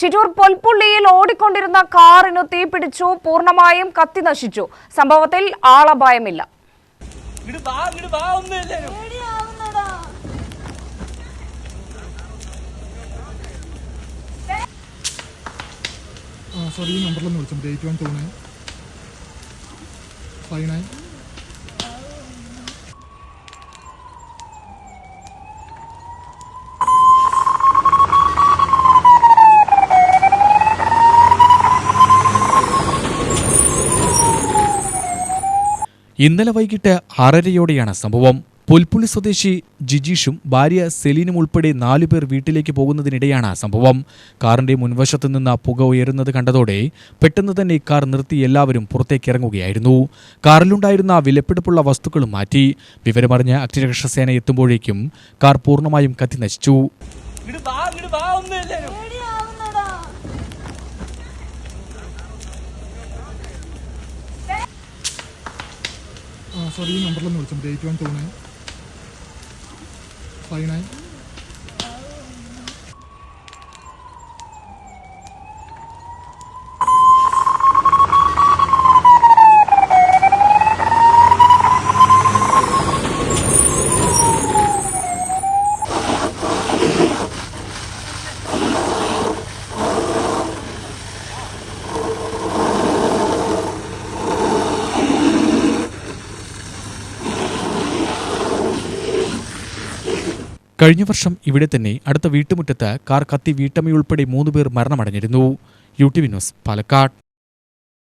ചിറ്റൂർ പൊൽപ്പുള്ളിയിൽ ഓടിക്കൊണ്ടിരുന്ന കാറിനു തീപിടിച്ചു, പൂർണ്ണമായും കത്തി നശിച്ചു. സംഭവത്തിൽ ആളപായമില്ല. ഇന്നലെ വൈകിട്ട് 6:30യോടെയാണ് സംഭവം. പൊൽപ്പുള്ളി സ്വദേശി ജിജീഷും ഭാര്യ സെലീനും ഉൾപ്പെടെ 4 പേർ വീട്ടിലേക്ക് പോകുന്നതിനിടെയാണ് സംഭവം. കാറിന്റെ മുൻവശത്തു നിന്ന് പുക ഉയരുന്നത് കണ്ടതോടെ പെട്ടെന്ന് തന്നെ കാർ നിർത്തി എല്ലാവരും പുറത്തേക്കിറങ്ങുകയായിരുന്നു. കാറിലുണ്ടായിരുന്ന വിലപിടിപ്പുള്ള വസ്തുക്കളും മാറ്റി. വിവരമറിഞ്ഞ് അഗ്നിരക്ഷാസേന എത്തുമ്പോഴേക്കും കാർ പൂർണ്ണമായും കത്തി നശിച്ചു. ഈ നമ്പറിലൊന്ന് വിളിച്ചാൽ 812959. കഴിഞ്ഞ വർഷം ഇവിടെ തന്നെ അടുത്ത വീട്ടുമുറ്റത്ത് കാർ കത്തി വീട്ടമ്മയുൾപ്പെടെ 3 പേർ മരണമടഞ്ഞിരുന്നു. UTV news, Palakkad.